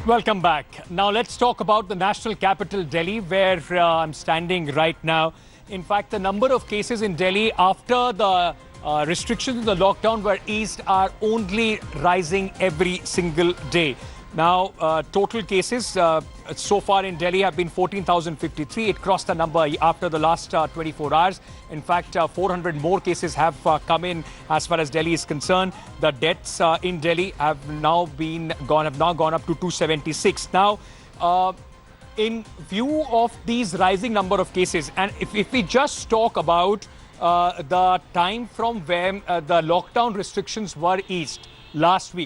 Welcome back. Now let's talk about the national capital, Delhi, where I'm standing right now. In fact, the number of cases in Delhi after the restrictions in the lockdown were eased are only rising every single day. Now, total cases so far in Delhi have been 14,053. It crossed the number after the last 24 hours. In fact, 400 more cases have come in as far as Delhi is concerned. The deaths in Delhi have now gone up to 276. Now, in view of these rising number of cases, and if we just talk about the time from when the lockdown restrictions were eased last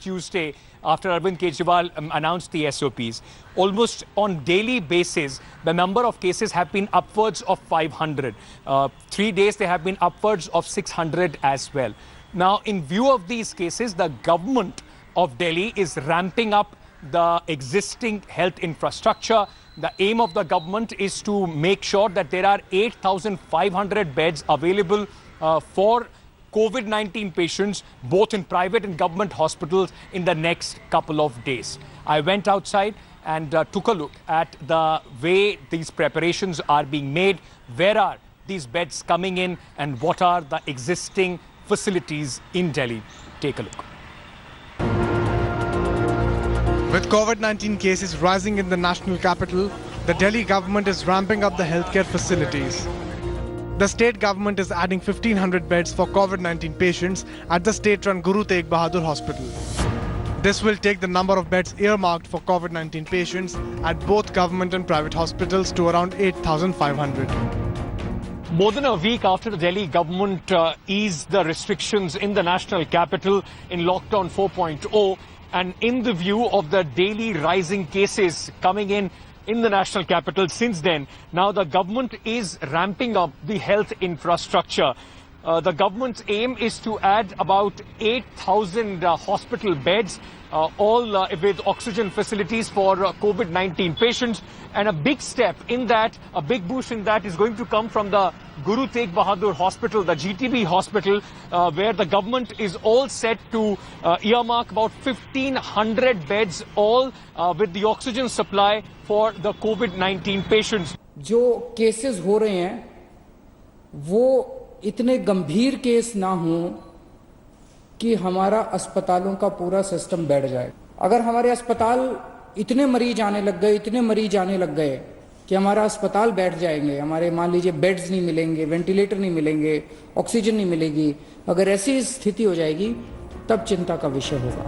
Tuesday, after Arvind Kejriwal announced the SOPs, almost on daily basis, the number of cases have been upwards of 500. 3 days, they have been upwards of 600 as well. Now, in view of these cases, the government of Delhi is ramping up the existing health infrastructure. The aim of the government is to make sure that there are 8,500 beds available for COVID-19 patients, both in private and government hospitals, in the next couple of days. I went outside and took a look at the way these preparations are being made. Where are these beds coming in and what are the existing facilities in Delhi? Take a look. With COVID-19 cases rising in the national capital, the Delhi government is ramping up the healthcare facilities. The state government is adding 1,500 beds for COVID-19 patients at the state-run Guru Teg Bahadur Hospital. This will take the number of beds earmarked for COVID-19 patients at both government and private hospitals to around 8,500. More than a week after the Delhi government eased the restrictions in the national capital in lockdown 4.0, and in the view of the daily rising cases coming in the national capital since then, now the government is ramping up the health infrastructure. The government's aim is to add about 8,000 hospital beds, all with oxygen facilities for COVID-19 patients. And a big step in that, a big boost in that is going to come from the Guru Teg Bahadur Hospital, the GTB hospital, where the government is all set to earmark about 1,500 beds, all with the oxygen supply for the COVID-19 patients. जो cases हो रहे हैं वो इतने गंभीर case ना हो कि हमारा अस्पतालों का पूरा सिस्टम बैठ जाए. अगर हमारे अस्पताल इतने मरीज आने लग गए कि हमारा अस्पताल बैठ जाएंगे, हमारे मान लीजिए बेड्स नहीं मिलेंगे, वेंटिलेटर नहीं मिलेंगे, ऑक्सीजन नहीं मिलेगी, अगर ऐसी स्थिति हो जाएगी तब चिंता का विषय होगा.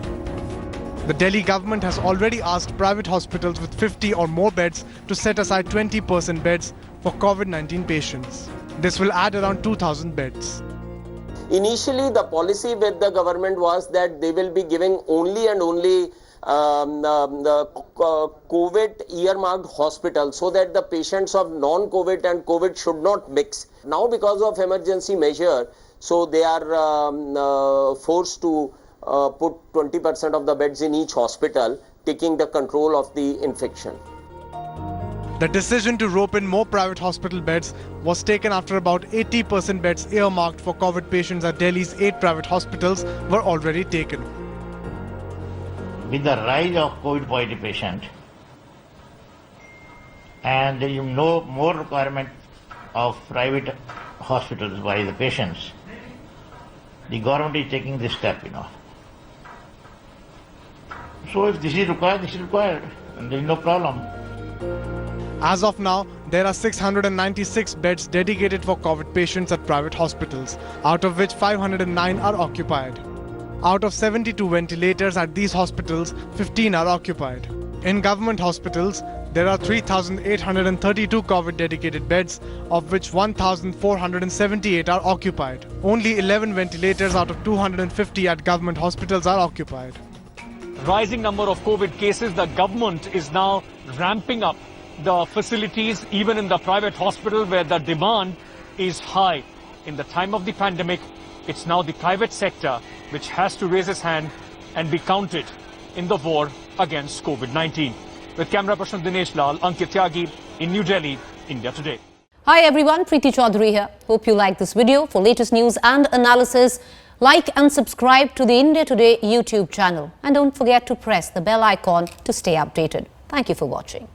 The Delhi government has already asked private hospitals with 50 or more beds to set aside 20% beds for COVID-19 patients. This will add around 2,000 beds. Initially, the policy with the government was that they will be giving only and only the COVID earmarked hospital, so that the patients of non-COVID and COVID should not mix. Now, because of emergency measure, so they are forced to put 20% of the beds in each hospital, taking the control of the infection. The decision to rope in more private hospital beds was taken after about 80% beds earmarked for COVID patients at Delhi's 8 private hospitals were already taken. With the rise of COVID positive patient and more requirement of private hospitals by the patients, the government is taking this step, So if this is required, and there is no problem. As of now, there are 696 beds dedicated for COVID patients at private hospitals, out of which 509 are occupied. Out of 72 ventilators at these hospitals, 15 are occupied. In government hospitals, there are 3,832 COVID dedicated beds, of which 1,478 are occupied. Only 11 ventilators out of 250 at government hospitals are occupied. Rising number of COVID cases, the government is now ramping up the facilities, even in the private hospital where the demand is high. In the time of the pandemic, it's now the private sector which has to raise its hand and be counted in the war against COVID-19. With camera person Dinesh Lal, Ankit Tyagi in New Delhi, India Today. Hi everyone, Preeti Chaudhary here. Hope you like this video. For latest news and analysis, Like and subscribe to the India Today YouTube channel. And don't forget to press the bell icon to stay updated. Thank you for watching.